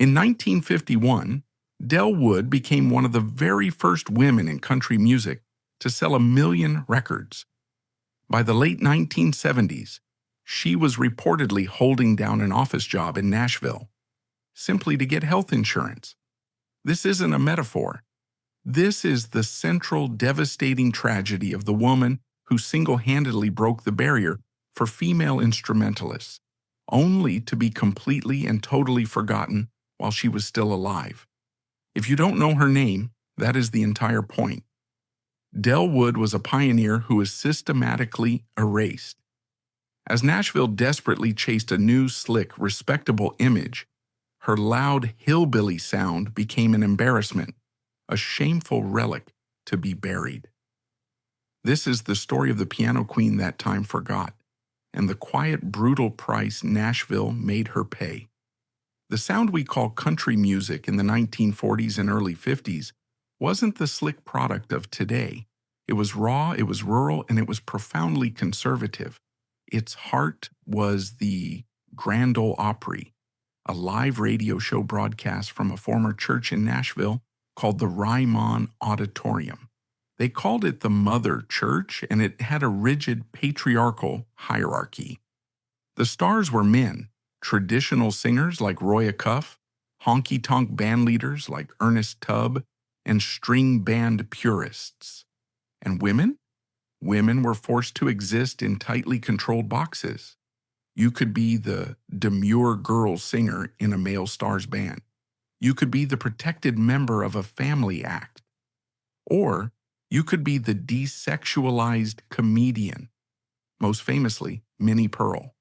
In 1951, Del Wood became one of the very first women in country music to sell 1 million records. By the late 1970s, she was reportedly holding down an office job in Nashville, simply to get health insurance. This isn't a metaphor. This is the central devastating tragedy of the woman who single-handedly broke the barrier for female instrumentalists, only to be completely and totally forgotten while she was still alive. If you don't know her name, that is the entire point. Del Wood was a pioneer who was systematically erased. As Nashville desperately chased a new, slick, respectable image, her loud hillbilly sound became an embarrassment, a shameful relic to be buried. This is the story of the piano queen that time forgot, and the quiet, brutal price Nashville made her pay. The sound we call country music in the 1940s and early 50s wasn't the slick product of today. It was raw, it was rural, and it was profoundly conservative. Its heart was the Grand Ole Opry, a live radio show broadcast from a former church in Nashville called the Ryman Auditorium. They called it the Mother Church, and it had a rigid patriarchal hierarchy. The stars were men, traditional singers like Roy Acuff, honky-tonk band leaders like Ernest Tubb, and string band purists. And women? Women were forced to exist in tightly controlled boxes. You could be the demure girl singer in a male star's band. You could be the protected member of a family act. Or you could be the desexualized comedian, most famously Minnie Pearl,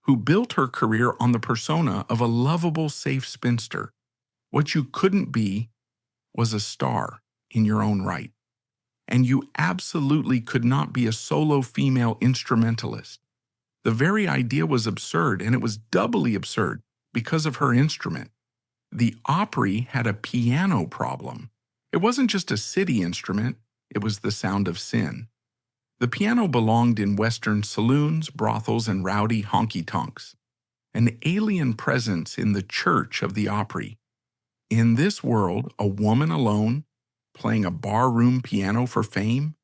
who built her career on the persona of a lovable, safe spinster. What you couldn't be was a star in your own right. And you absolutely could not be a solo female instrumentalist. The very idea was absurd, and it was doubly absurd because of her instrument. The Opry had a piano problem. It wasn't just a city instrument, it was the sound of sin. The piano belonged in Western saloons, brothels, and rowdy honky-tonks. An alien presence in the church of the Opry. In this world, a woman alone, playing a barroom piano for fame?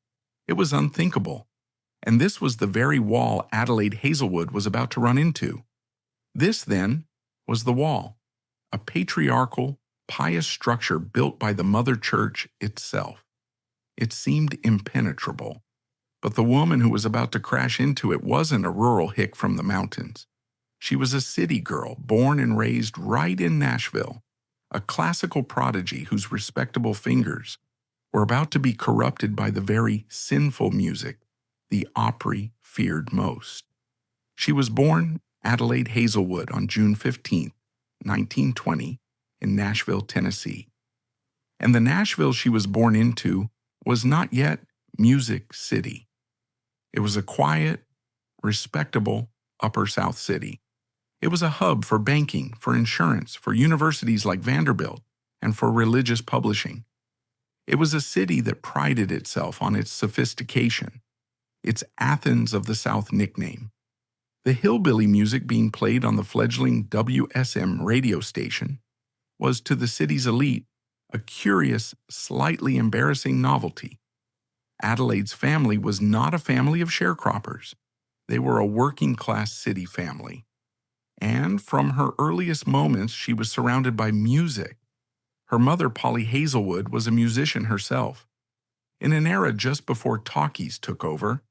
It was unthinkable. And this was the very wall Adelaide Hazelwood was about to run into. This, then, was the wall, a patriarchal, pious structure built by the Mother Church itself. It seemed impenetrable. But the woman who was about to crash into it wasn't a rural hick from the mountains. She was a city girl, born and raised right in Nashville, a classical prodigy whose respectable fingers were about to be corrupted by the very sinful music the Opry feared most. She was born Adelaide Hazelwood on June 15, 1920, in Nashville, Tennessee. And the Nashville she was born into was not yet Music City. It was a quiet, respectable Upper South city. It was a hub for banking, for insurance, for universities like Vanderbilt, and for religious publishing. It was a city that prided itself on its sophistication, its Athens of the South nickname. The hillbilly music being played on the fledgling WSM radio station was to the city's elite a curious, slightly embarrassing novelty. Adelaide's family was not a family of sharecroppers. They were a working-class city family. And from her earliest moments, she was surrounded by music. Her mother, Polly Hazelwood, was a musician herself. In an era just before talkies took over,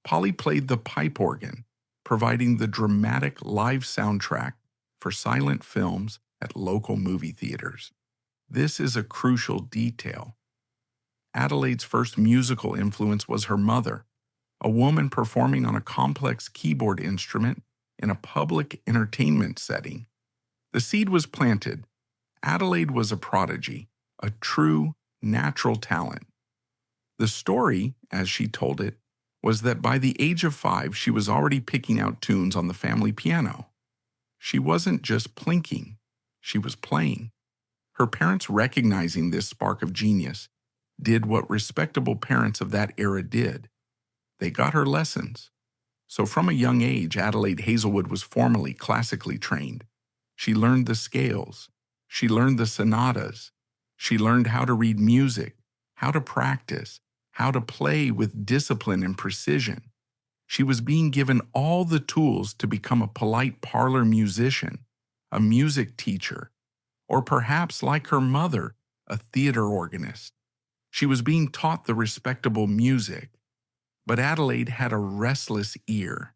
Polly played the pipe organ, providing the dramatic live soundtrack for silent films at local movie theaters. This is a crucial detail. Adelaide's first musical influence was her mother, a woman performing on a complex keyboard instrument in a public entertainment setting. The seed was planted. Adelaide was a prodigy, a true, natural talent. The story, as she told it, was that by the age of 5, she was already picking out tunes on the family piano. She wasn't just plinking, she was playing. Her parents, recognizing this spark of genius, did what respectable parents of that era did. They got her lessons. So from a young age, Adelaide Hazelwood was formally classically trained. She learned the scales. She learned the sonatas. She learned how to read music, how to practice, how to play with discipline and precision. She was being given all the tools to become a polite parlor musician, a music teacher, or perhaps, like her mother, a theater organist. She was being taught the respectable music, but Adelaide had a restless ear.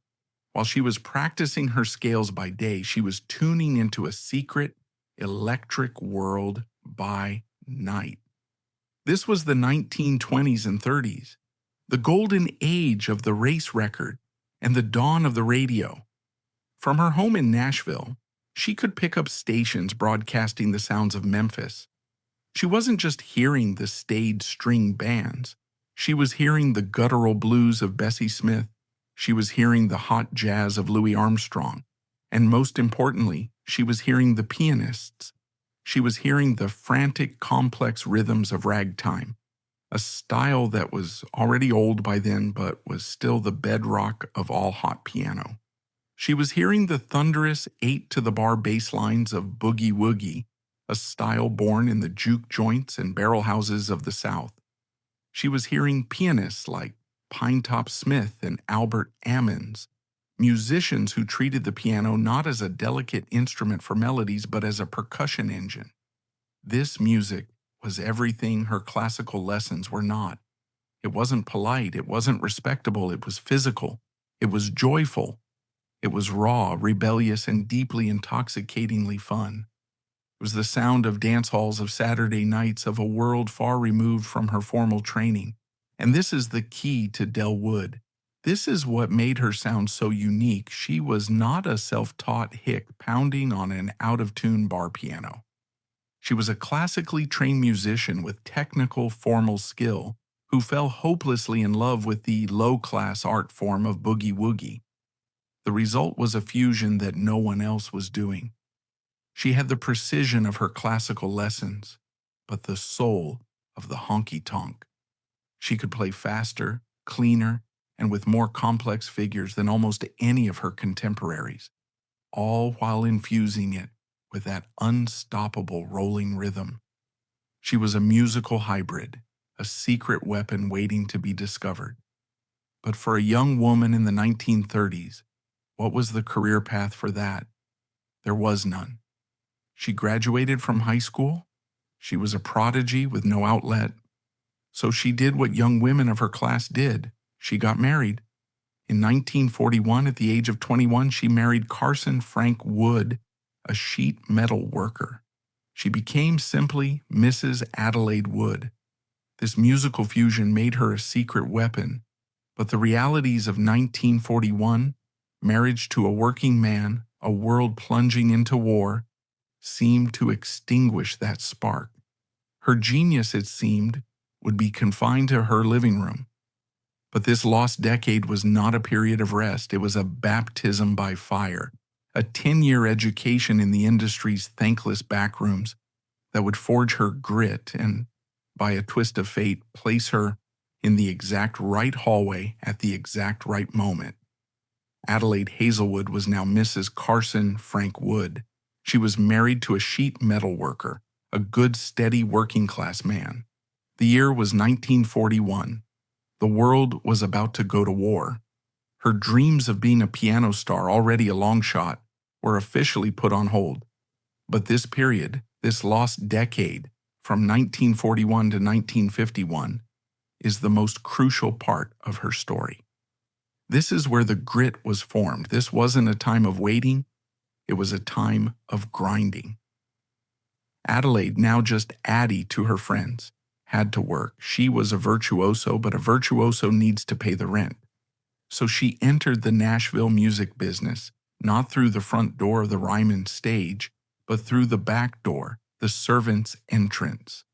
While she was practicing her scales by day, she was tuning into a secret, electric world by night. This was the 1920s and 30s, the golden age of the race record and the dawn of the radio. From her home in Nashville, she could pick up stations broadcasting the sounds of Memphis. She wasn't just hearing the staid string bands. She was hearing the guttural blues of Bessie Smith. She was hearing the hot jazz of Louis Armstrong. And most importantly, she was hearing the pianists. She was hearing the frantic, complex rhythms of ragtime, a style that was already old by then but was still the bedrock of all hot piano. She was hearing the thunderous 8-to-the-bar bass lines of boogie woogie, a style born in the juke joints and barrel houses of the South. She was hearing pianists like Pinetop Smith and Albert Ammons, musicians who treated the piano not as a delicate instrument for melodies but as a percussion engine. This music was everything her classical lessons were not. It wasn't polite, it wasn't respectable, it was physical, it was joyful, it was raw, rebellious, and deeply intoxicatingly fun. It was the sound of dance halls of Saturday nights of a world far removed from her formal training. And this is the key to Del Wood. This is what made her sound so unique. She was not a self-taught hick pounding on an out-of-tune bar piano. She was a classically trained musician with technical, formal skill who fell hopelessly in love with the low-class art form of boogie woogie. The result was a fusion that no one else was doing. She had the precision of her classical lessons, but the soul of the honky-tonk. She could play faster, cleaner, and with more complex figures than almost any of her contemporaries, all while infusing it with that unstoppable rolling rhythm. She was a musical hybrid, a secret weapon waiting to be discovered. But for a young woman in the 1930s, what was the career path for that? There was none. She graduated from high school. She was a prodigy with no outlet. So she did what young women of her class did. She got married. In 1941, at the age of 21, she married Carson Frank Wood, a sheet metal worker. She became simply Mrs. Adelaide Wood. This musical fusion made her a secret weapon, but the realities of 1941, marriage to a working man, a world plunging into war, seemed to extinguish that spark. Her genius, it seemed, would be confined to her living room. But this lost decade was not a period of rest. It was a baptism by fire, a 10-year education in the industry's thankless backrooms that would forge her grit and, by a twist of fate, place her in the exact right hallway at the exact right moment. Adelaide Hazelwood was now Mrs. Carson Frank Wood. She was married to a sheet metal worker, a good, steady working-class man. The year was 1941. The world was about to go to war. Her dreams of being a piano star, already a long shot, were officially put on hold. But this period, this lost decade, from 1941 to 1951, is the most crucial part of her story. This is where the grit was formed. This wasn't a time of waiting. It was a time of grinding. Adelaide, now just Addie to her friends, had to work. She was a virtuoso, but a virtuoso needs to pay the rent. So she entered the Nashville music business, not through the front door of the Ryman stage, but through the back door, the servant's entrance.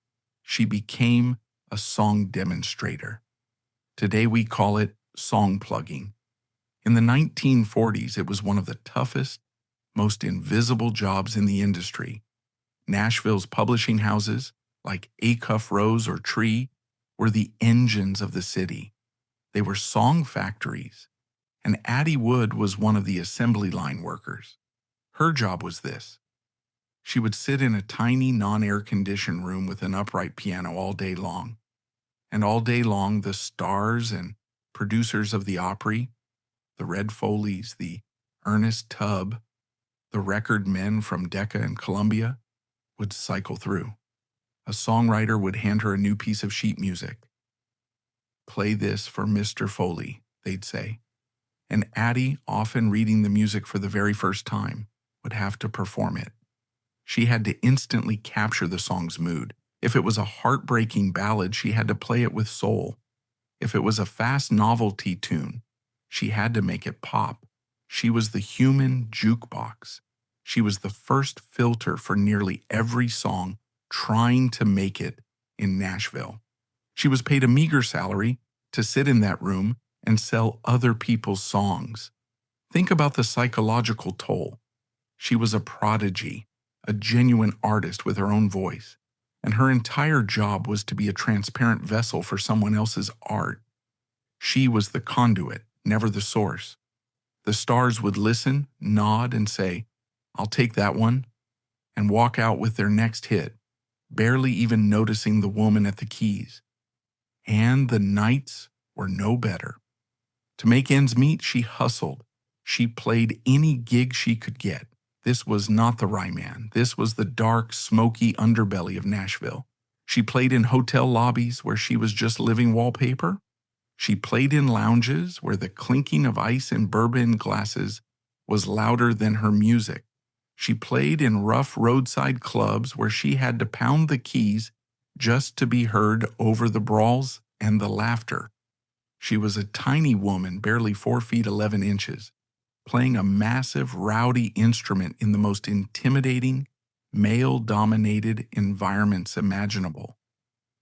She became a song demonstrator. Today we call it song plugging. In the 1940s, it was one of the toughest, most invisible jobs in the industry. Nashville's publishing houses, like Acuff Rose or Tree, were the engines of the city. They were song factories, and Addie Wood was one of the assembly line workers. Her job was this. She would sit in a tiny non-air-conditioned room with an upright piano all day long. And all day long, the stars and producers of the Opry, the Red Foleys, the Ernest Tubb, the record men from Decca and Columbia, would cycle through. A songwriter would hand her a new piece of sheet music. "Play this for Mr. Foley," they'd say. And Addie, often reading the music for the very first time, would have to perform it. She had to instantly capture the song's mood. If it was a heartbreaking ballad, she had to play it with soul. If it was a fast novelty tune, she had to make it pop. She was the human jukebox. She was the first filter for nearly every song trying to make it in Nashville. She was paid a meager salary to sit in that room and sell other people's songs. Think about the psychological toll. She was a prodigy, a genuine artist with her own voice, and her entire job was to be a transparent vessel for someone else's art. She was the conduit, never the source. The stars would listen, nod, and say, "I'll take that one," and walk out with their next hit, barely even noticing the woman at the keys. And the nights were no better. To make ends meet, she hustled. She played any gig she could get. This was not the Ryman. This was the dark, smoky underbelly of Nashville. She played in hotel lobbies where she was just living wallpaper. She played in lounges where the clinking of ice in bourbon glasses was louder than her music. She played in rough roadside clubs where she had to pound the keys just to be heard over the brawls and the laughter. She was a tiny woman, barely 4 feet 11 inches, playing a massive, rowdy instrument in the most intimidating, male-dominated environments imaginable.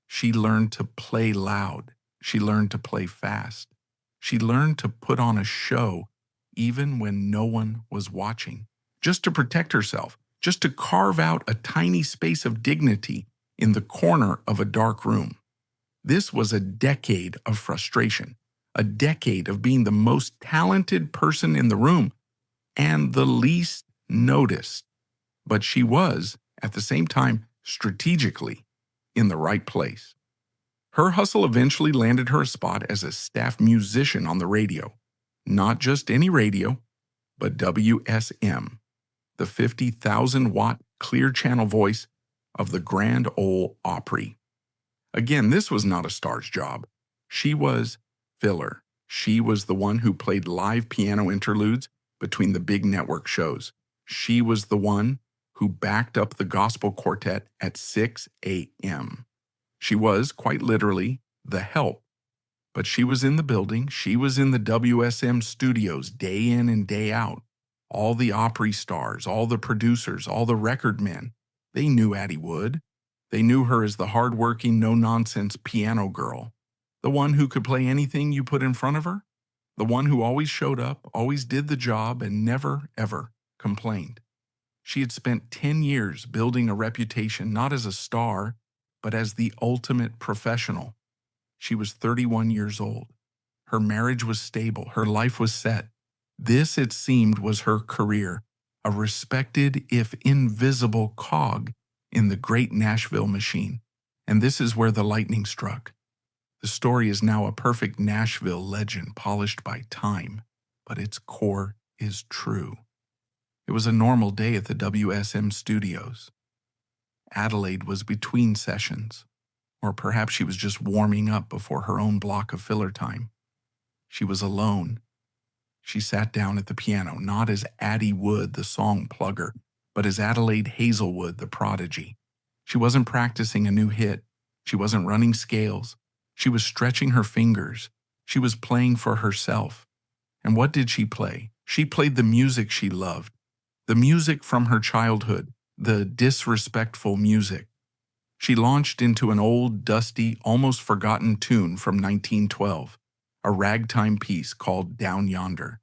She learned to play loud. She learned to play fast. She learned to put on a show even when no one was watching, just to protect herself, just to carve out a tiny space of dignity in the corner of a dark room. This was a decade of frustration, a decade of being the most talented person in the room and the least noticed. But she was, at the same time, strategically in the right place. Her hustle eventually landed her a spot as a staff musician on the radio. Not just any radio, but WSM, the 50,000-watt clear channel voice of the Grand Ole Opry. Again, this was not a star's job. She was filler. She was the one who played live piano interludes between the big network shows. She was the one who backed up the gospel quartet at 6 a.m. She was, quite literally, the help. But she was in the building. She was in the WSM studios day in and day out. All the Opry stars, all the producers, all the record men, they knew Addie Wood. They knew her as the hard-working, no-nonsense piano girl, the one who could play anything you put in front of her, the one who always showed up, always did the job, and never, ever complained. She had spent 10 years building a reputation not as a star, but as the ultimate professional. She was 31 years old. Her marriage was stable. Her life was set. This, it seemed, was her career, a respected, if invisible, cog in the great Nashville machine. And this is where the lightning struck. The story is now a perfect Nashville legend polished by time, but its core is true. It was a normal day at the WSM studios. Adelaide was between sessions, or perhaps she was just warming up before her own block of filler time. She was alone. She sat down at the piano, not as Addie Wood, the song plugger, but as Adelaide Hazelwood, the prodigy. She wasn't practicing a new hit. She wasn't running scales. She was stretching her fingers. She was playing for herself. And what did she play? She played the music she loved, the music from her childhood, the disrespectful music. She launched into an old, dusty, almost forgotten tune from 1912, a ragtime piece called Down Yonder.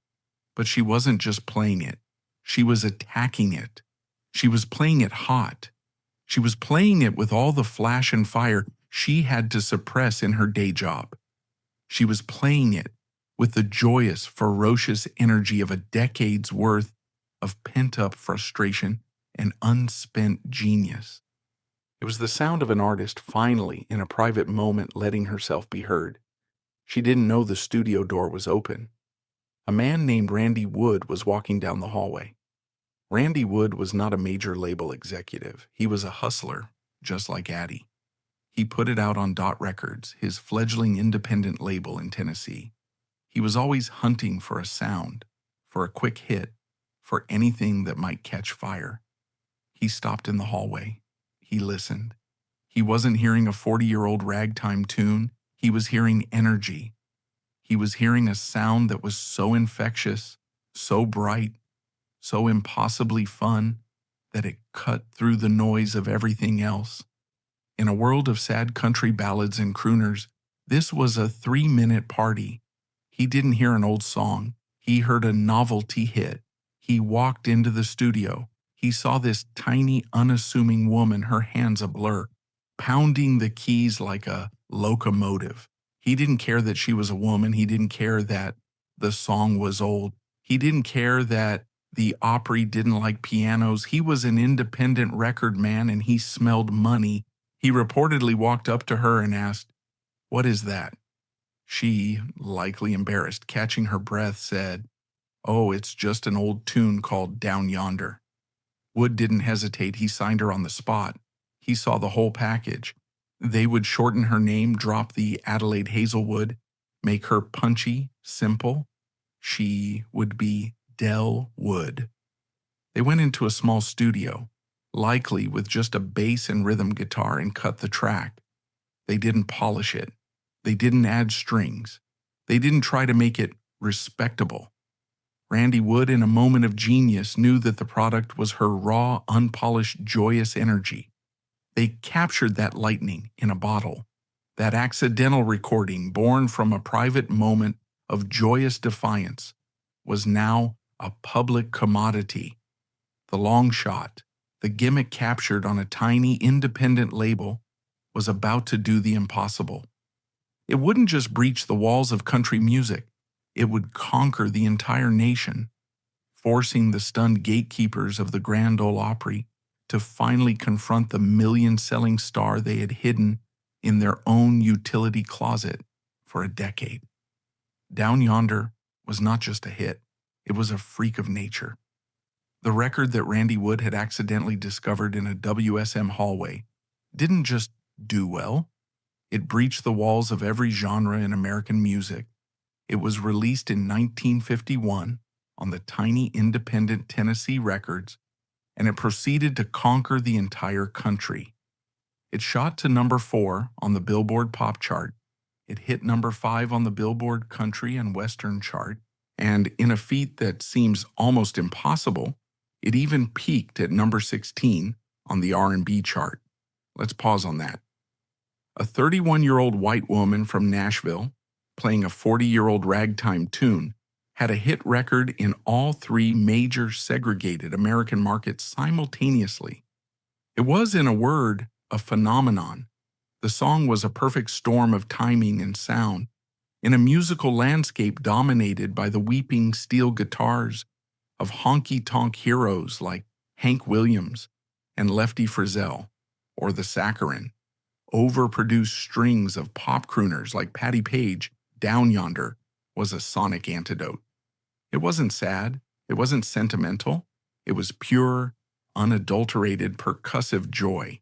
But she wasn't just playing it. She was attacking it. She was playing it hot. She was playing it with all the flash and fire she had to suppress in her day job. She was playing it with the joyous, ferocious energy of a decade's worth of pent-up frustration an unspent genius. It was the sound of an artist finally, in a private moment, letting herself be heard. She didn't know the studio door was open. A man named Randy Wood was walking down the hallway. Randy Wood was not a major label executive. He was a hustler, just like Addie. He put it out on Dot Records, his fledgling independent label in Tennessee. He was always hunting for a sound, for a quick hit, for anything that might catch fire. He stopped in the hallway. He listened. He wasn't hearing a 40-year-old ragtime tune. He was hearing energy. He was hearing a sound that was so infectious, so bright, so impossibly fun, that it cut through the noise of everything else. In a world of sad country ballads and crooners, this was a 3-minute party. He didn't hear an old song. He heard a novelty hit. He walked into the studio. He saw this tiny, unassuming woman, her hands a blur, pounding the keys like a locomotive. He didn't care that she was a woman. He didn't care that the song was old. He didn't care that the Opry didn't like pianos. He was an independent record man and he smelled money. He reportedly walked up to her and asked, "What is that?" She, likely embarrassed, catching her breath, said, "Oh, it's just an old tune called Down Yonder." Wood didn't hesitate. He signed her on the spot. He saw the whole package. They would shorten her name, drop the Adelaide Hazelwood, make her punchy, simple. She would be Del Wood. They went into a small studio, likely with just a bass and rhythm guitar, and cut the track. They didn't polish it. They didn't add strings. They didn't try to make it respectable. Randy Wood, in a moment of genius, knew that the product was her raw, unpolished, joyous energy. They captured that lightning in a bottle, that accidental recording born from a private moment of joyous defiance was now a public commodity. The long shot, the gimmick captured on a tiny independent label, was about to do the impossible. It wouldn't just breach the walls of country music, it would conquer the entire nation, forcing the stunned gatekeepers of the Grand Ole Opry to finally confront the million-selling star they had hidden in their own utility closet for a decade. Down Yonder was not just a hit, it was a freak of nature. The record that Randy Wood had accidentally discovered in a WSM hallway didn't just do well, it breached the walls of every genre in American music. It was released in 1951 on the tiny independent Tennessee Records, and it proceeded to conquer the entire country. It shot to number 4 on the Billboard Pop chart. It hit number 5 on the Billboard Country and Western chart, and in a feat that seems almost impossible, it even peaked at number 16 on the R&B chart. Let's pause on that. A 31-year-old white woman from Nashville, playing a 40-year-old ragtime tune, had a hit record in all 3 major segregated American markets simultaneously. It was, in a word, a phenomenon. The song was a perfect storm of timing and sound, in a musical landscape dominated by the weeping steel guitars of honky-tonk heroes like Hank Williams and Lefty Frizzell, or the Saccharine. Overproduced strings of pop crooners like Patti Page, Down Yonder was a sonic antidote. It wasn't sad, it wasn't sentimental, it was pure, unadulterated, percussive joy.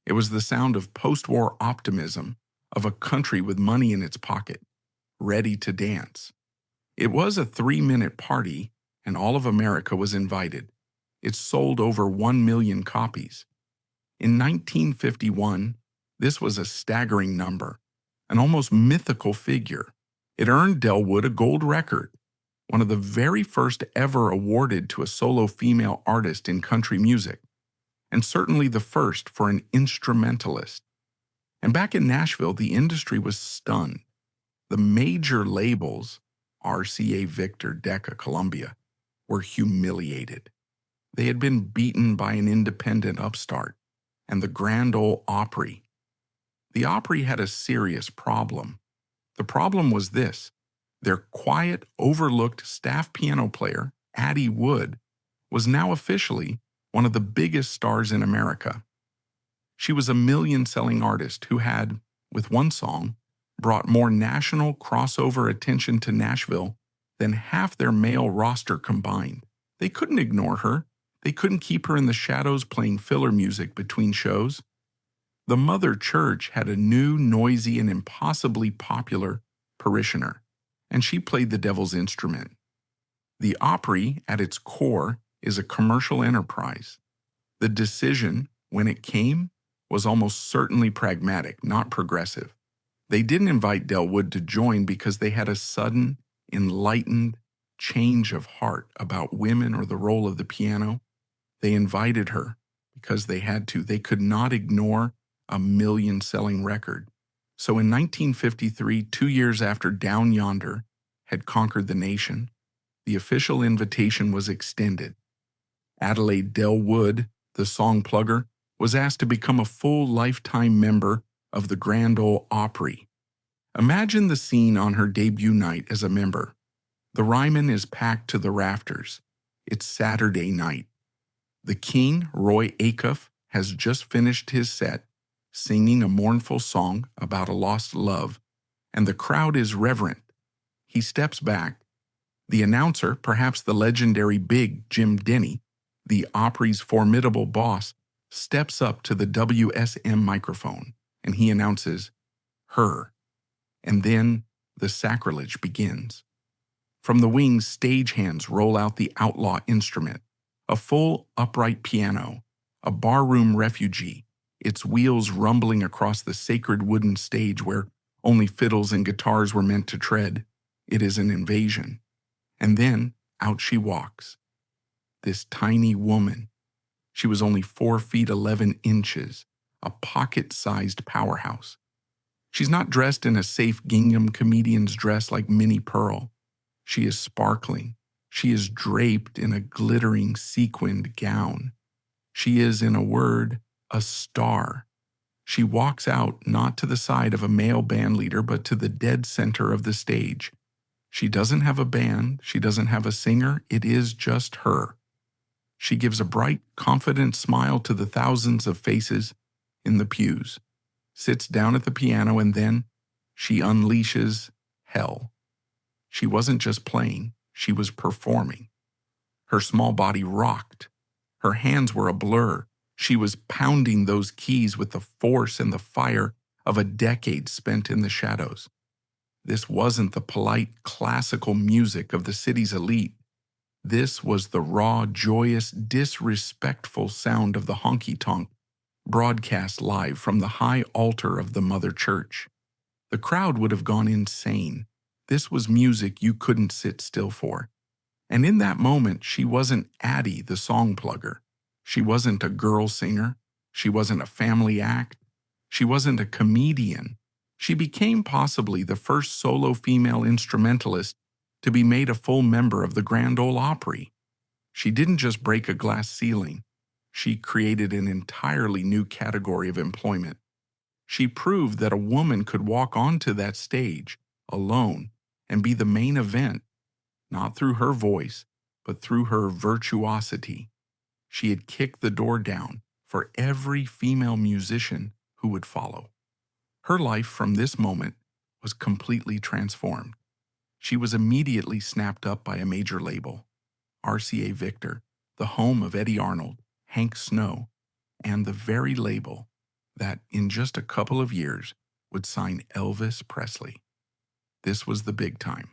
It was the sound of post-war optimism, of a country with money in its pocket, ready to dance. It was a 3-minute party, and all of America was invited. It sold over 1 million copies. In 1951, this was a staggering number, an almost mythical figure. It earned Del Wood a gold record, one of the very first ever awarded to a solo female artist in country music, and certainly the first for an instrumentalist. And back in Nashville, the industry was stunned. The major labels, RCA, Victor, Decca, Columbia, were humiliated. They had been beaten by an independent upstart, and the Grand Ole Opry. The Opry had a serious problem. The problem was this: their quiet, overlooked staff piano player, Addie Wood, was now officially one of the biggest stars in America. She was a million-selling artist who had, with one song, brought more national crossover attention to Nashville than half their male roster combined. They couldn't ignore her. They couldn't keep her in the shadows playing filler music between shows. The mother church had a new, noisy, and impossibly popular parishioner, and she played the devil's instrument. The Opry, at its core, is a commercial enterprise. The decision, when it came, was almost certainly pragmatic, not progressive. They didn't invite Del Wood to join because they had a sudden, enlightened change of heart about women or the role of the piano. They invited her because they had to. They could not ignore a million-selling record. So in 1953, 2 years after Down Yonder had conquered the nation, the official invitation was extended. Adelaide Del Wood, the song plugger, was asked to become a full lifetime member of the Grand Ole Opry. Imagine the scene on her debut night as a member. The Ryman is packed to the rafters. It's Saturday night. The king, Roy Acuff, has just finished his set, singing a mournful song about a lost love, and the crowd is reverent. He steps back. The announcer, perhaps the legendary Big Jim Denny, the Opry's formidable boss, steps up to the WSM microphone, and he announces, "Her." And then the sacrilege begins. From the wings, stagehands roll out the outlaw instrument, a full upright piano, a barroom refugee, its wheels rumbling across the sacred wooden stage where only fiddles and guitars were meant to tread. It is an invasion. And then out she walks. This tiny woman. She was only 4 feet 11 inches, a pocket-sized powerhouse. She's not dressed in a safe gingham comedian's dress like Minnie Pearl. She is sparkling. She is draped in a glittering sequined gown. She is, in a word, a star. She walks out not to the side of a male band leader, but to the dead center of the stage. She doesn't have a band. She doesn't have a singer. It is just her. She gives a bright, confident smile to the thousands of faces in the pews, sits down at the piano, and then she unleashes hell. She wasn't just playing, she was performing. Her small body rocked. Her hands were a blur. She was pounding those keys with the force and the fire of a decade spent in the shadows. This wasn't the polite, classical music of the city's elite. This was the raw, joyous, disrespectful sound of the honky-tonk, broadcast live from the high altar of the Mother Church. The crowd would have gone insane. This was music you couldn't sit still for. And in that moment, she wasn't Addie, the song plugger. She wasn't a girl singer. She wasn't a family act. She wasn't a comedian. She became possibly the first solo female instrumentalist to be made a full member of the Grand Ole Opry. She didn't just break a glass ceiling. She created an entirely new category of employment. She proved that a woman could walk onto that stage, alone, and be the main event, not through her voice, but through her virtuosity. She had kicked the door down for every female musician who would follow. Her life from this moment was completely transformed. She was immediately snapped up by a major label, RCA Victor, the home of Eddie Arnold, Hank Snow, and the very label that, in just a couple of years, would sign Elvis Presley. This was the big time.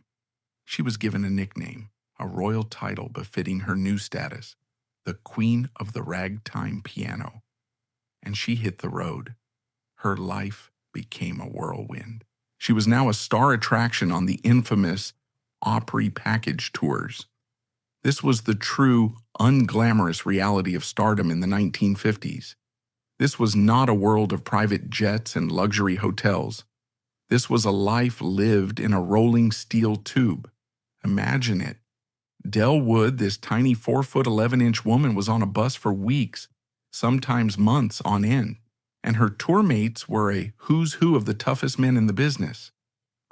She was given a nickname, a royal title befitting her new status, the Queen of the Ragtime Piano. And she hit the road. Her life became a whirlwind. She was now a star attraction on the infamous Opry package tours. This was the true, unglamorous reality of stardom in the 1950s. This was not a world of private jets and luxury hotels. This was a life lived in a rolling steel tube. Imagine it. Del Wood, this tiny 4'11" woman, was on a bus for weeks, sometimes months on end, and her tour mates were a who's who of the toughest men in the business.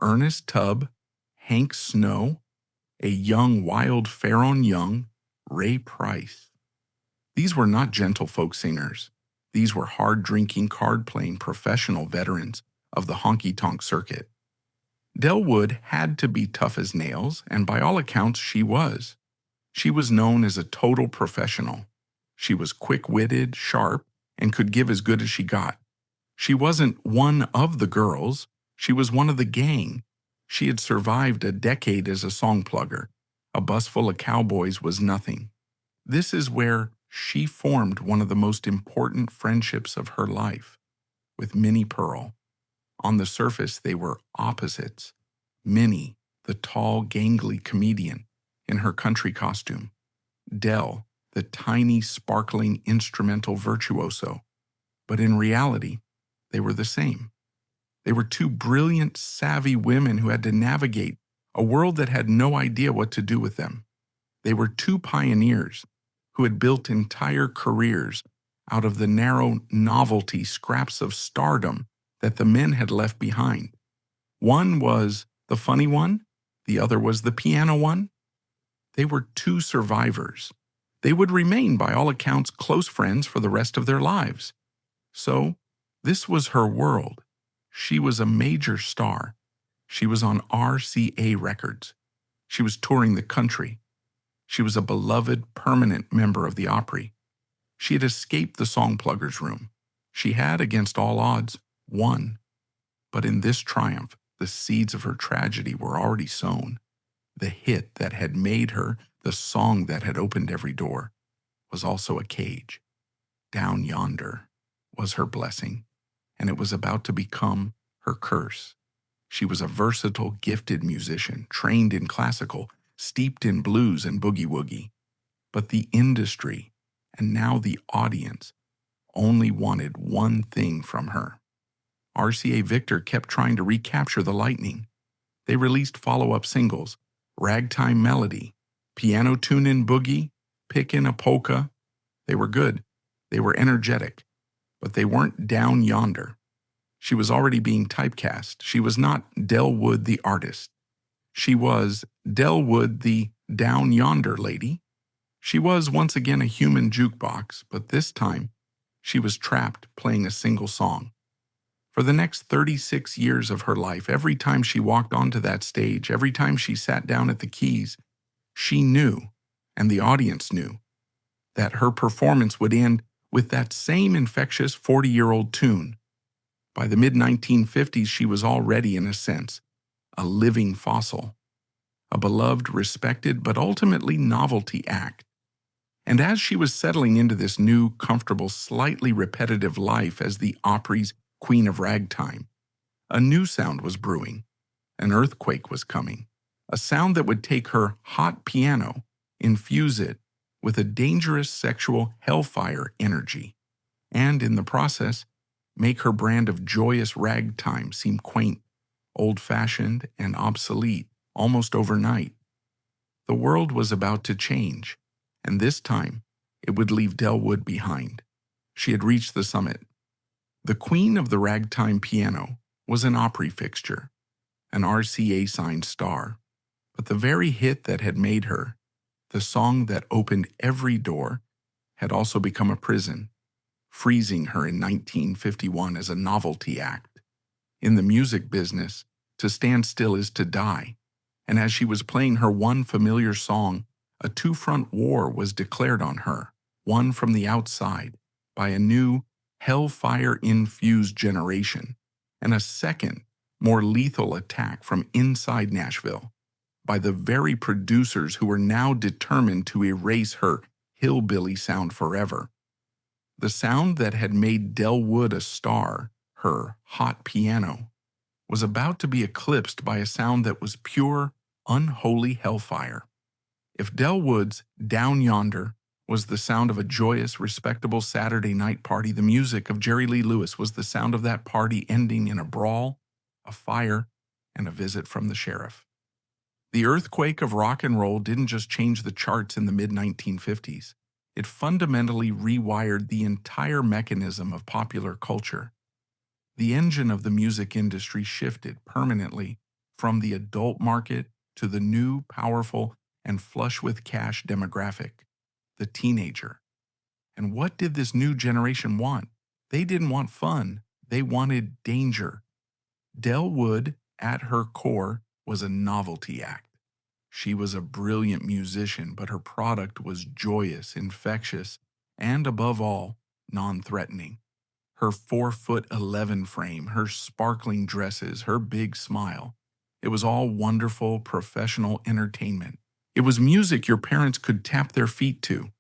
Ernest Tubb, Hank Snow, a young wild Pharaoh Young, Ray Price. These were not gentle folk singers. These were hard-drinking, card-playing professional veterans of the honky-tonk circuit. Del Wood had to be tough as nails, and by all accounts she was. She was known as a total professional. She was quick-witted, sharp, and could give as good as she got. She wasn't one of the girls. She was one of the gang. She had survived a decade as a song plugger. A bus full of cowboys was nothing. This is where she formed one of the most important friendships of her life, with Minnie Pearl. On the surface, they were opposites. Minnie, the tall, gangly comedian, in her country costume. Del, the tiny, sparkling instrumental virtuoso. But in reality, they were the same. They were two brilliant, savvy women who had to navigate a world that had no idea what to do with them. They were two pioneers who had built entire careers out of the narrow novelty scraps of stardom that the men had left behind. One was the funny one, the other was the piano one. They were two survivors. They would remain, by all accounts, close friends for the rest of their lives. So, this was her world. She was a major star. She was on RCA Records. She was touring the country. She was a beloved, permanent member of the Opry. She had escaped the song plugger's room. She had, against all odds, won. But in this triumph, the seeds of her tragedy were already sown. The hit that had made her, the song that had opened every door, was also a cage. Down Yonder was her blessing, and it was about to become her curse. She was a versatile, gifted musician, trained in classical, steeped in blues and boogie-woogie. But the industry, and now the audience, only wanted one thing from her. RCA Victor kept trying to recapture the lightning. They released follow-up singles, Ragtime Melody, Piano Tune-In Boogie, Pickin' a Polka. They were good. They were energetic. But they weren't Down Yonder. She was already being typecast. She was not Del Wood the artist. She was Del Wood the Down Yonder lady. She was once again a human jukebox, but this time she was trapped playing a single song. For the next 36 years of her life, every time she walked onto that stage, every time she sat down at the keys, she knew, and the audience knew, that her performance would end with that same infectious 40-year-old tune. By the mid-1950s, she was already, in a sense, a living fossil, a beloved, respected, but ultimately novelty act. And as she was settling into this new, comfortable, slightly repetitive life as the Opry's Queen of Ragtime, a new sound was brewing. An earthquake was coming, a sound that would take her hot piano, infuse it with a dangerous sexual hellfire energy, and in the process, make her brand of joyous ragtime seem quaint, old-fashioned, and obsolete almost overnight. The world was about to change, and this time it would leave Del Wood behind. She had reached the summit. The queen of the ragtime piano was an Opry fixture, an RCA-signed star, but the very hit that had made her, the song that opened every door, had also become a prison, freezing her in 1951 as a novelty act. In the music business, to stand still is to die, and as she was playing her one familiar song, a two-front war was declared on her, one from the outside, by a new, hellfire-infused generation, and a second, more lethal attack from inside Nashville, by the very producers who were now determined to erase her hillbilly sound forever. The sound that had made Del Wood a star, her hot piano, was about to be eclipsed by a sound that was pure, unholy hellfire. If Del Wood's Down Yonder was the sound of a joyous, respectable Saturday night party, the music of Jerry Lee Lewis was the sound of that party ending in a brawl, a fire, and a visit from the sheriff. The earthquake of rock and roll didn't just change the charts in the mid-1950s. It fundamentally rewired the entire mechanism of popular culture. The engine of the music industry shifted permanently from the adult market to the new, powerful, and flush with cash demographic, the teenager. And what did this new generation want? They didn't want fun. They wanted danger. Del Wood, at her core, was a novelty act. She was a brilliant musician, but her product was joyous, infectious, and above all, non-threatening. Her 4'11" frame, her sparkling dresses, her big smile. It was all wonderful, professional entertainment. It was music your parents could tap their feet to.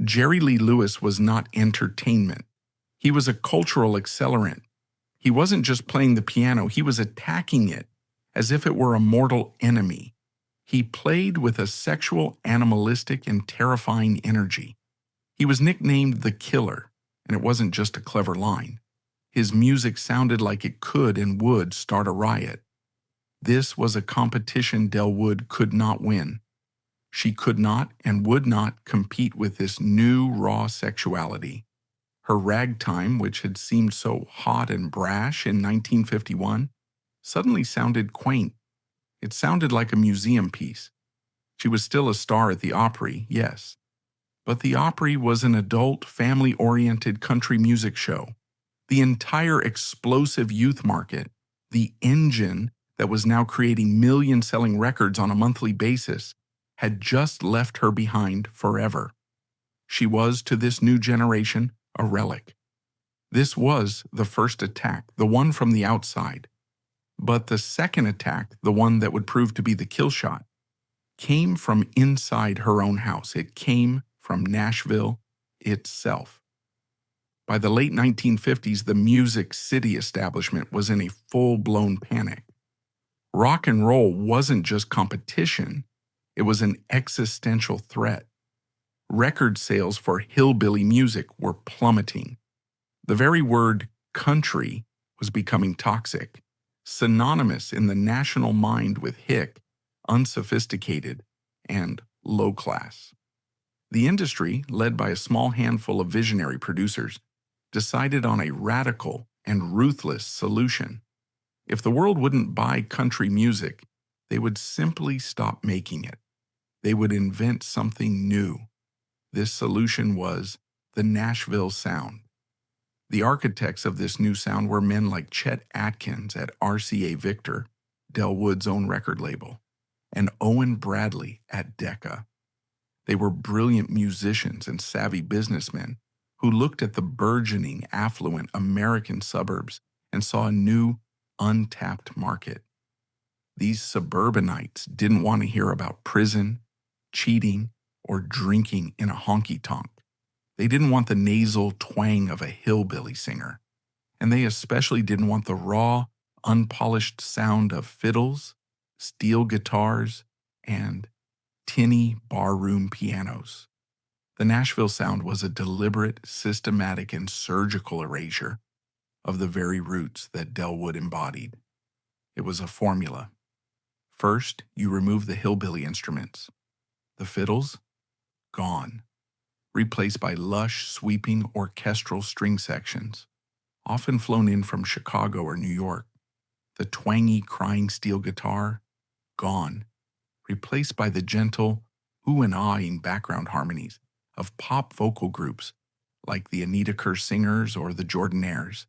Jerry Lee Lewis was not entertainment. He was a cultural accelerant. He wasn't just playing the piano, he was attacking it as if it were a mortal enemy. He played with a sexual, animalistic, and terrifying energy. He was nicknamed the Killer, and it wasn't just a clever line. His music sounded like it could and would start a riot. This was a competition Del Wood could not win. She could not and would not compete with this new, raw sexuality. Her ragtime, which had seemed so hot and brash in 1951, suddenly sounded quaint. It sounded like a museum piece. She was still a star at the Opry, yes. But the Opry was an adult, family-oriented country music show. The entire explosive youth market, the engine that was now creating million-selling records on a monthly basis, had just left her behind forever. She was, to this new generation, a relic. This was the first attack, the one from the outside. But the second attack, the one that would prove to be the kill shot, came from inside her own house. It came from Nashville itself. By the late 1950s, the Music City establishment was in a full-blown panic. Rock and roll wasn't just competition, it was an existential threat. Record sales for hillbilly music were plummeting. The very word country was becoming toxic, synonymous in the national mind with hick, unsophisticated, and low class. The industry, led by a small handful of visionary producers, decided on a radical and ruthless solution. If the world wouldn't buy country music, they would simply stop making it. They would invent something new. This solution was the Nashville sound. The architects of this new sound were men like Chet Atkins at RCA Victor, Del Wood's own record label, and Owen Bradley at Decca. They were brilliant musicians and savvy businessmen who looked at the burgeoning, affluent American suburbs and saw a new, untapped market. These suburbanites didn't want to hear about prison, cheating, or drinking in a honky-tonk. They didn't want the nasal twang of a hillbilly singer, and they especially didn't want the raw, unpolished sound of fiddles, steel guitars, and tinny barroom pianos. The Nashville sound was a deliberate, systematic, and surgical erasure of the very roots that Del Wood embodied. It was a formula. First, you remove the hillbilly instruments. The fiddles? Gone. Replaced by lush, sweeping orchestral string sections, often flown in from Chicago or New York. The twangy, crying steel guitar? Gone. Replaced by the gentle, ooh and ahhing background harmonies of pop vocal groups like the Anita Kerr Singers or the Jordanaires.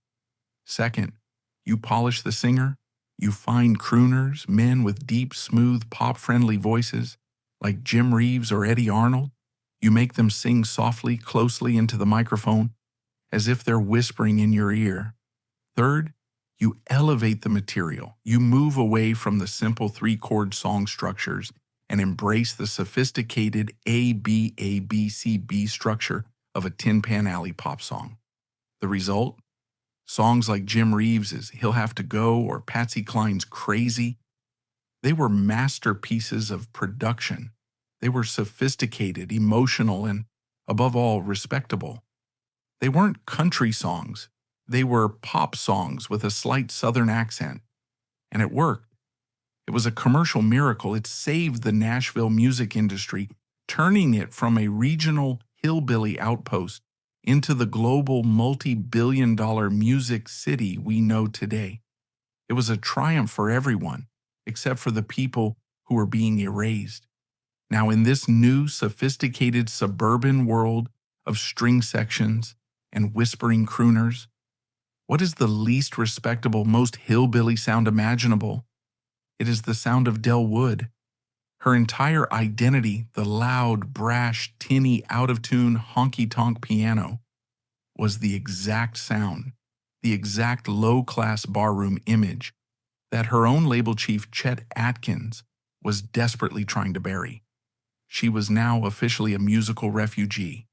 Second, you polish the singer, you find crooners, men with deep, smooth, pop-friendly voices like Jim Reeves or Eddie Arnold. You make them sing softly, closely into the microphone, as if they're whispering in your ear. Third, you elevate the material. You move away from the simple three-chord song structures and embrace the sophisticated A-B-A-B-C-B structure of a Tin Pan Alley pop song. The result? Songs like Jim Reeves's He'll Have to Go or Patsy Cline's Crazy. They were masterpieces of production. They were sophisticated, emotional, and, above all, respectable. They weren't country songs. They were pop songs with a slight Southern accent. And it worked. It was a commercial miracle. It saved the Nashville music industry, turning it from a regional hillbilly outpost into the global multi-billion-dollar music city we know today. It was a triumph for everyone, except for the people who were being erased. Now, in this new, sophisticated suburban world of string sections and whispering crooners. What is the least respectable, most hillbilly sound imaginable? It is the sound of Del Wood. Her entire identity, the loud, brash, tinny, out-of-tune, honky-tonk piano, was the exact sound, the exact low-class barroom image that her own label chief, Chet Atkins, was desperately trying to bury. She was now officially a musical refugee.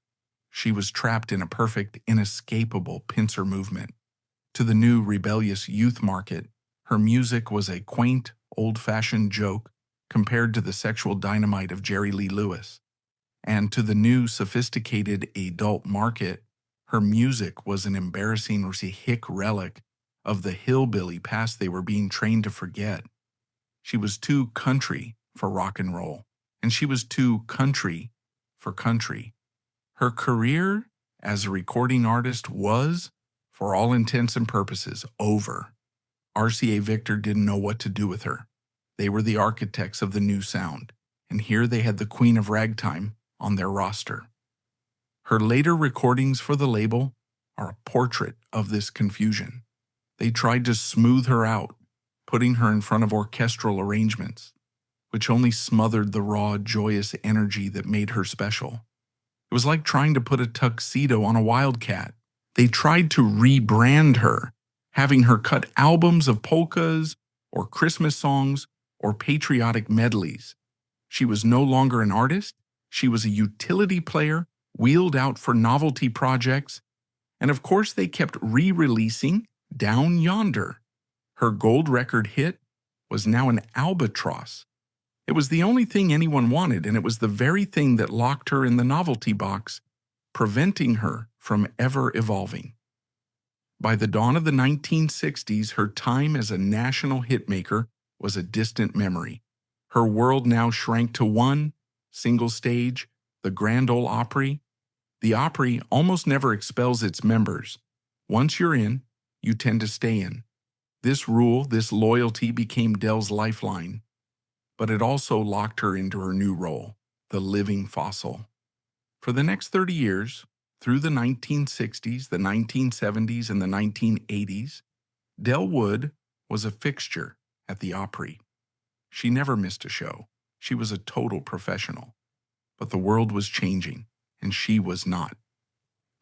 She was trapped in a perfect, inescapable pincer movement. To the new rebellious youth market, her music was a quaint, old-fashioned joke compared to the sexual dynamite of Jerry Lee Lewis. And to the new, sophisticated adult market, her music was an embarrassing hick relic of the hillbilly past they were being trained to forget. She was too country for rock and roll, and she was too country for country. Her career as a recording artist was, for all intents and purposes, over. RCA Victor didn't know what to do with her. They were the architects of the new sound, and here they had the Queen of Ragtime on their roster. Her later recordings for the label are a portrait of this confusion. They tried to smooth her out, putting her in front of orchestral arrangements, which only smothered the raw, joyous energy that made her special. It was like trying to put a tuxedo on a wildcat. They tried to rebrand her, having her cut albums of polkas or Christmas songs or patriotic medleys. She was no longer an artist. She was a utility player, wheeled out for novelty projects. And of course, they kept re-releasing Down Yonder. Her gold record hit was now an albatross. It was the only thing anyone wanted, and it was the very thing that locked her in the novelty box, preventing her from ever evolving. By the dawn of the 1960s, her time as a national hitmaker was a distant memory. Her world now shrank to one single stage, the Grand Ole Opry. The Opry almost never expels its members. Once you're in, you tend to stay in. This rule, this loyalty became Del's lifeline, but it also locked her into her new role, the living fossil. For the next 30 years, through the 1960s, the 1970s, and the 1980s, Del Wood was a fixture at the Opry. She never missed a show. She was a total professional. But the world was changing, and she was not.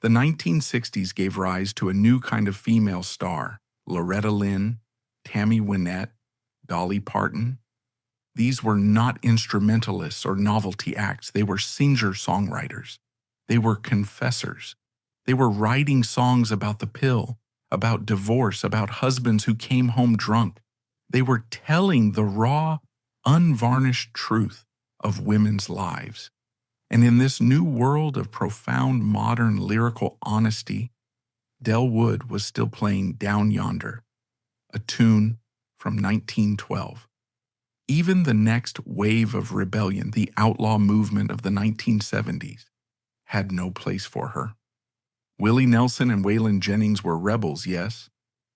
The 1960s gave rise to a new kind of female star, Loretta Lynn, Tammy Wynette, Dolly Parton. These were not instrumentalists or novelty acts. They were singer-songwriters. They were confessors. They were writing songs about the pill, about divorce, about husbands who came home drunk. They were telling the raw, unvarnished truth of women's lives. And in this new world of profound modern lyrical honesty, Del Wood was still playing Down Yonder, a tune from 1912. Even the next wave of rebellion, the outlaw movement of the 1970s, had no place for her. Willie Nelson and Waylon Jennings were rebels, yes,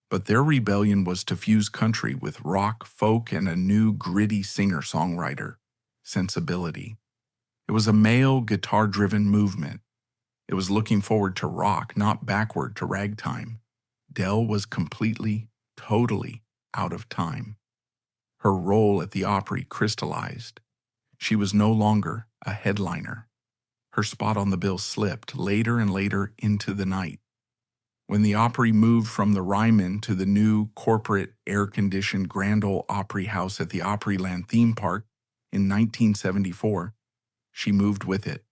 but their rebellion was to fuse country with rock, folk, and a new gritty singer-songwriter sensibility. It was a male, guitar-driven movement. It was looking forward to rock, not backward to ragtime. Del was completely, totally out of time. Her role at the Opry crystallized. She was no longer a headliner. Her spot on the bill slipped later and later into the night. When the Opry moved from the Ryman to the new corporate air-conditioned Grand Ole Opry house at the Opryland theme park in 1974, she moved with it.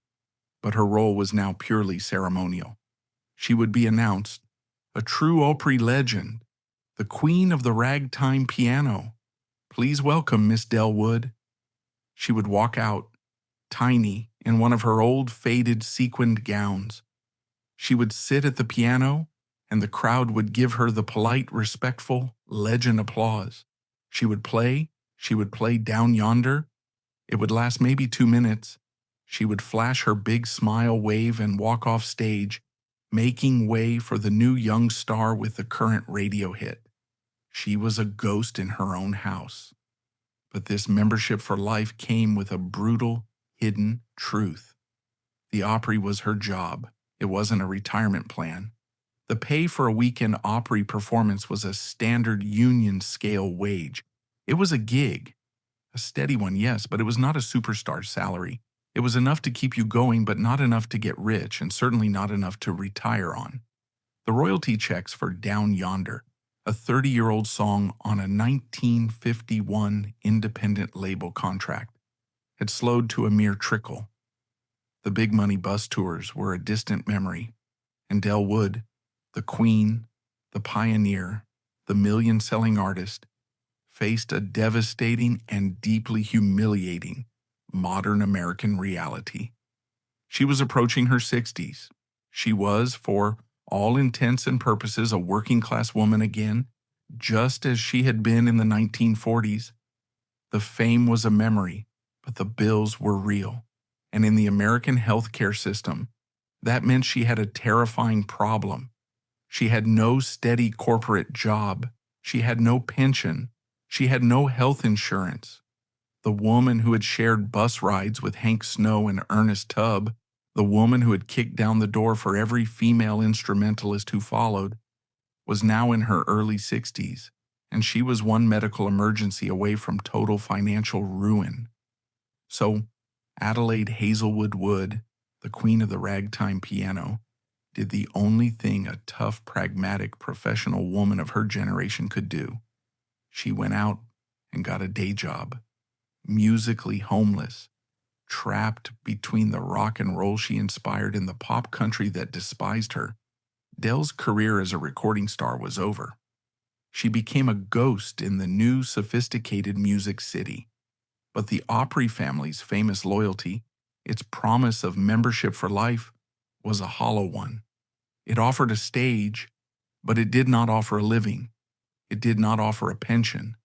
But her role was now purely ceremonial. She would be announced, a true Opry legend, the queen of the ragtime piano. Please welcome Miss Del Wood. She would walk out, tiny, in one of her old faded sequined gowns. She would sit at the piano, and the crowd would give her the polite, respectful, legend applause. She would play Down Yonder. It would last maybe 2 minutes. She would flash her big smile, wave, and walk off stage, making way for the new young star with the current radio hit. She was a ghost in her own house. But this membership for life came with a brutal, hidden truth. The Opry was her job. It wasn't a retirement plan. The pay for a weekend Opry performance was a standard union scale wage. It was a gig. A steady one, yes, but it was not a superstar salary. It was enough to keep you going, but not enough to get rich, and certainly not enough to retire on. The royalty checks for Down Yonder, a 30-year-old song on a 1951 independent label contract, had slowed to a mere trickle. The big money bus tours were a distant memory, and Del Wood, the queen, the pioneer, the million-selling artist, faced a devastating and deeply humiliating modern American reality. She was approaching her 60s. She was, for all intents and purposes, a working-class woman again, just as she had been in the 1940s. The fame was a memory, but the bills were real. And in the American healthcare system, that meant she had a terrifying problem. She had no steady corporate job. She had no pension. She had no health insurance. The woman who had shared bus rides with Hank Snow and Ernest Tubb, the woman who had kicked down the door for every female instrumentalist who followed, was now in her early 60s, and she was one medical emergency away from total financial ruin. So, Adelaide Hazelwood Wood, the queen of the ragtime piano, did the only thing a tough, pragmatic, professional woman of her generation could do. She went out and got a day job, musically homeless, trapped between the rock and roll she inspired and the pop country that despised her. Del's career as a recording star was over. She became a ghost in the new, sophisticated music city. But the Opry family's famous loyalty, its promise of membership for life, was a hollow one. It offered a stage, but it did not offer a living. It did not offer a pension.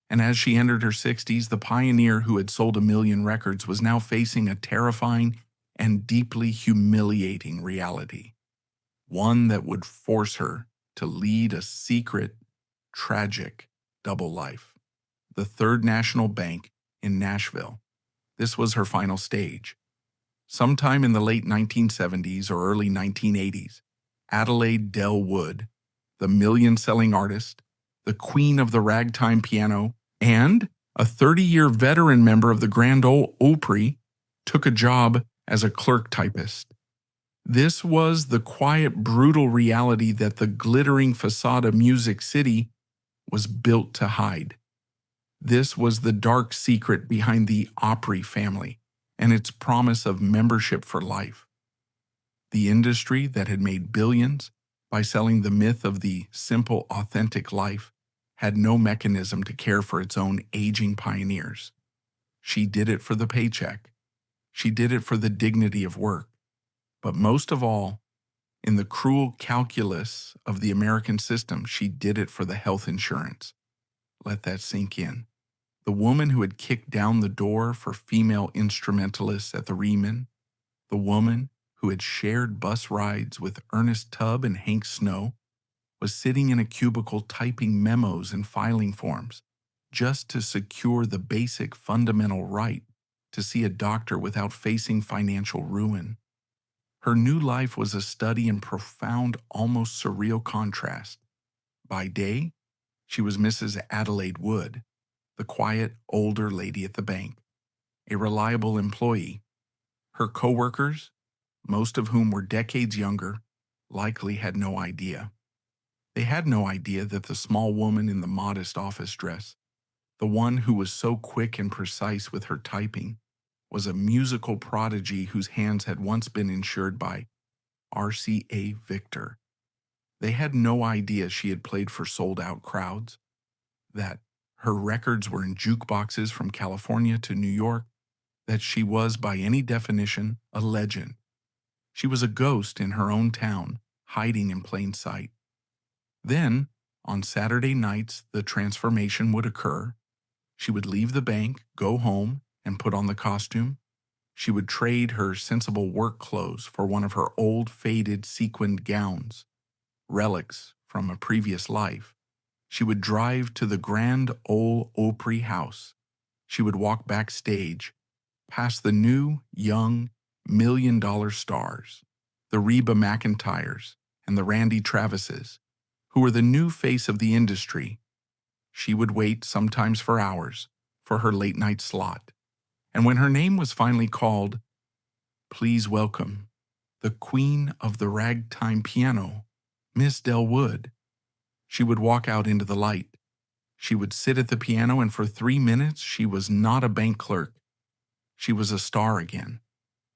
And as she entered her 60s, the pioneer who had sold 1 million records was now facing a terrifying and deeply humiliating reality. One that would force her to lead a secret, tragic double life. The Third National Bank in Nashville. This was her final stage. Sometime in the late 1970s or early 1980s, Adelaide Del Wood, the million-selling artist, the queen of the ragtime piano, and a 30-year veteran member of the Grand Ole Opry, took a job as a clerk typist. This was the quiet, brutal reality that the glittering facade of Music City was built to hide. This was the dark secret behind the Opry family and its promise of membership for life. The industry that had made billions by selling the myth of the simple, authentic life had no mechanism to care for its own aging pioneers. She did it for the paycheck. She did it for the dignity of work. But most of all, in the cruel calculus of the American system, she did it for the health insurance. Let that sink in. The woman who had kicked down the door for female instrumentalists at the Riemann, the woman who had shared bus rides with Ernest Tubb and Hank Snow, was sitting in a cubicle typing memos and filing forms just to secure the basic fundamental right to see a doctor without facing financial ruin. Her new life was a study in profound, almost surreal contrast. By day, she was Mrs. Adelaide Wood, the quiet, older lady at the bank, a reliable employee. Her coworkers, most of whom were decades younger, likely had no idea. They had no idea that the small woman in the modest office dress, the one who was so quick and precise with her typing, was a musical prodigy whose hands had once been insured by RCA Victor. They had no idea she had played for sold-out crowds, that her records were in jukeboxes from California to New York, that she was, by any definition, a legend. She was a ghost in her own town, hiding in plain sight. Then, on Saturday nights, the transformation would occur. She would leave the bank, go home, and put on the costume. She would trade her sensible work clothes for one of her old, faded, sequined gowns, relics from a previous life. She would drive to the Grand Ole Opry house. She would walk backstage, past the new, young, million-dollar stars. the Reba McEntyres, and the Randy Travises, who were the new face of the industry. She would wait, sometimes for hours, for her late-night slot. And when her name was finally called, please welcome the queen of the ragtime piano, Miss Del Wood. She would walk out into the light. She would sit at the piano, and for 3 minutes she was not a bank clerk. She was a star again.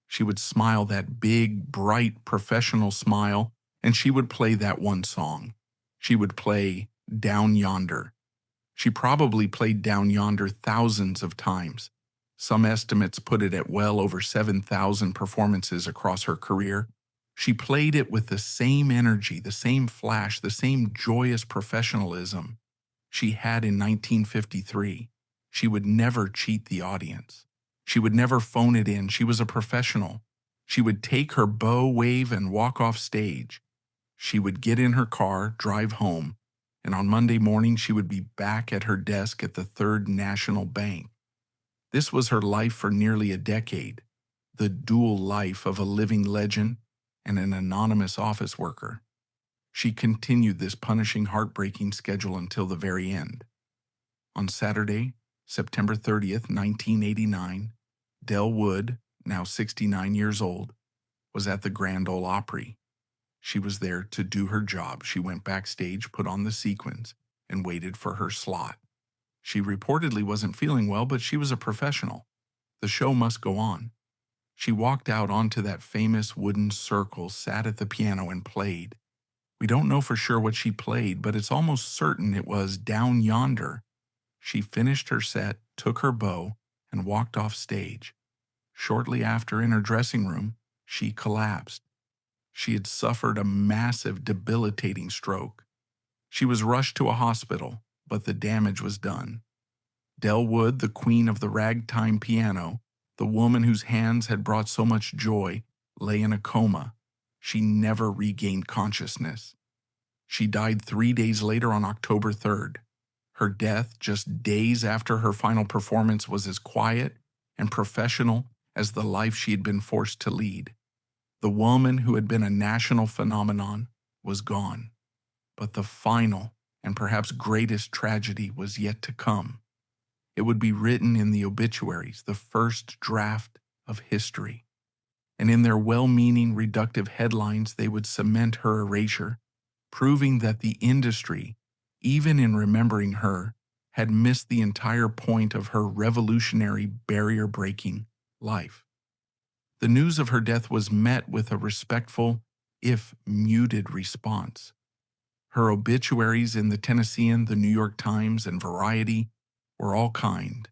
She would smile that big, bright, professional smile, and she would play that one song. She would play Down Yonder. She probably played Down Yonder thousands of times. Some estimates put it at well over 7,000 performances across her career. She played it with the same energy, the same flash, the same joyous professionalism she had in 1953. She would never cheat the audience. She would never phone it in. She was a professional. She would take her bow wave and walk off stage. She would get in her car, drive home, and on Monday morning she would be back at her desk at the Third National Bank. This was her life for nearly a decade, the dual life of a living legend and an anonymous office worker. She continued this punishing, heartbreaking schedule until the very end. On Saturday, September 30th, 1989, Del Wood, now 69 years old, was at the Grand Ole Opry. She was there to do her job. She went backstage, put on the sequins, and waited for her slot. She reportedly wasn't feeling well, but she was a professional. The show must go on. She walked out onto that famous wooden circle, sat at the piano, and played. We don't know for sure what she played, but it's almost certain it was Down Yonder. She finished her set, took her bow, and walked off stage. Shortly after, in her dressing room, she collapsed. She had suffered a massive, debilitating stroke. She was rushed to a hospital, but the damage was done. Del Wood, the queen of the ragtime piano, the woman whose hands had brought so much joy, lay in a coma. She never regained consciousness. She died 3 days later on October 3rd. Her death, just days after her final performance, was as quiet and professional as the life she had been forced to lead. The woman who had been a national phenomenon was gone. But the final and perhaps greatest tragedy was yet to come. It would be written in the obituaries, the first draft of history. And in their well-meaning, reductive headlines, they would cement her erasure, proving that the industry, even in remembering her, had missed the entire point of her revolutionary, barrier-breaking life. The news of her death was met with a respectful, if muted, response. Her obituaries in the Tennessean, the New York Times, and Variety were all kind,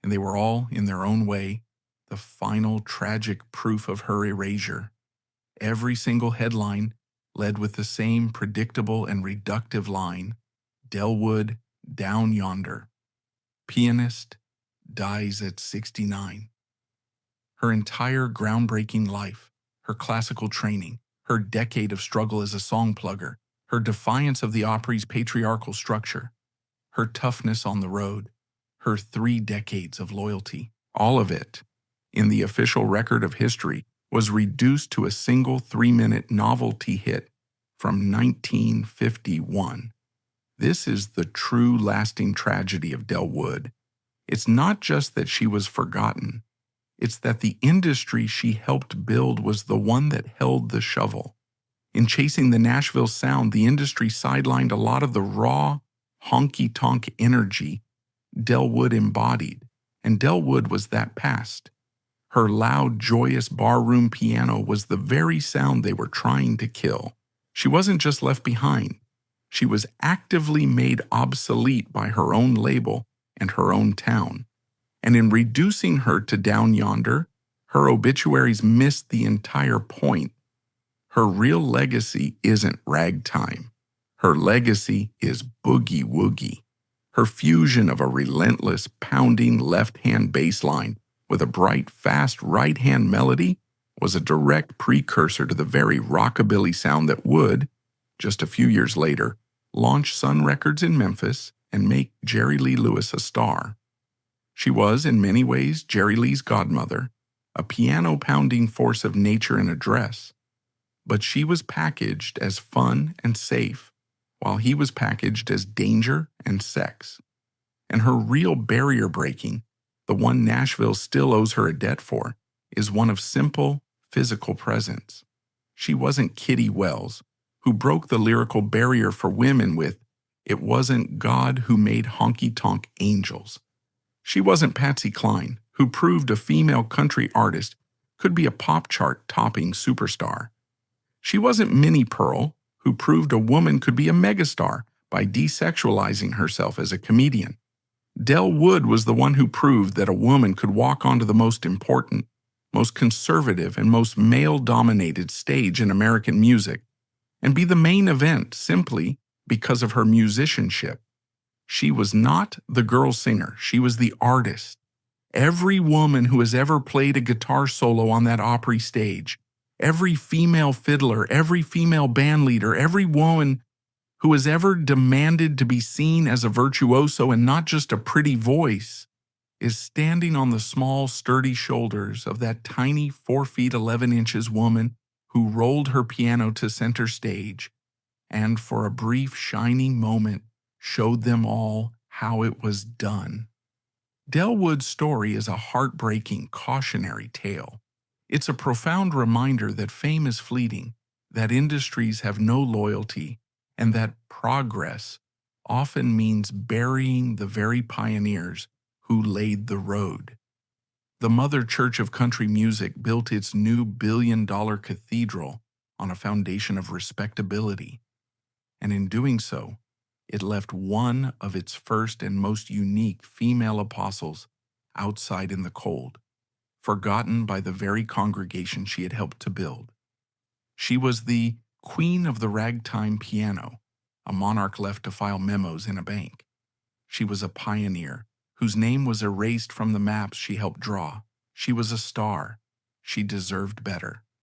and they were all, in their own way, the final tragic proof of her erasure. Every single headline led with the same predictable and reductive line, Del Wood, Down Yonder. Pianist, dies at 69. Her entire groundbreaking life, her classical training, her decade of struggle as a song plugger, her defiance of the Opry's patriarchal structure, her toughness on the road, her 3 decades of loyalty, all of it, in the official record of history, was reduced to a single 3-minute novelty hit from 1951. This is the true lasting tragedy of Del Wood. It's not just that she was forgotten. It's that the industry she helped build was the one that held the shovel. In chasing the Nashville sound, the industry sidelined a lot of the raw, honky-tonk energy Del Wood embodied, and Del Wood was that past. Her loud, joyous barroom piano was the very sound they were trying to kill. She wasn't just left behind. She was actively made obsolete by her own label and her own town. And in reducing her to Down Yonder, her obituaries missed the entire point. Her real legacy isn't ragtime. Her legacy is boogie-woogie. Her fusion of a relentless, pounding left-hand bass line with a bright, fast right-hand melody was a direct precursor to the very rockabilly sound that would, just a few years later, launch Sun Records in Memphis and make Jerry Lee Lewis a star. She was, in many ways, Jerry Lee's godmother, a piano-pounding force of nature in a dress. But she was packaged as fun and safe, while he was packaged as danger and sex. And her real barrier breaking, the one Nashville still owes her a debt for, is one of simple, physical presence. She wasn't Kitty Wells, who broke the lyrical barrier for women with, "It wasn't God who made honky-tonk angels." She wasn't Patsy Cline, who proved a female country artist could be a pop chart-topping superstar. She wasn't Minnie Pearl, who proved a woman could be a megastar by desexualizing herself as a comedian. Del Wood was the one who proved that a woman could walk onto the most important, most conservative, and most male-dominated stage in American music and be the main event simply because of her musicianship. She was not the girl singer, she was the artist. Every woman who has ever played a guitar solo on that Opry stage, every female fiddler, every female band leader, every woman who has ever demanded to be seen as a virtuoso and not just a pretty voice, is standing on the small, sturdy shoulders of that tiny 4 feet 11 inches woman who rolled her piano to center stage and for a brief, shining moment showed them all how it was done. Del Wood's story is a heartbreaking, cautionary tale. It's a profound reminder that fame is fleeting, that industries have no loyalty, and that progress often means burying the very pioneers who laid the road. The Mother Church of Country Music built its new billion-dollar cathedral on a foundation of respectability, and in doing so, it left one of its first and most unique female apostles outside in the cold, forgotten by the very congregation she had helped to build. She was the queen of the ragtime piano, a monarch left to file memos in a bank. She was a pioneer, whose name was erased from the maps she helped draw. She was a star. She deserved better.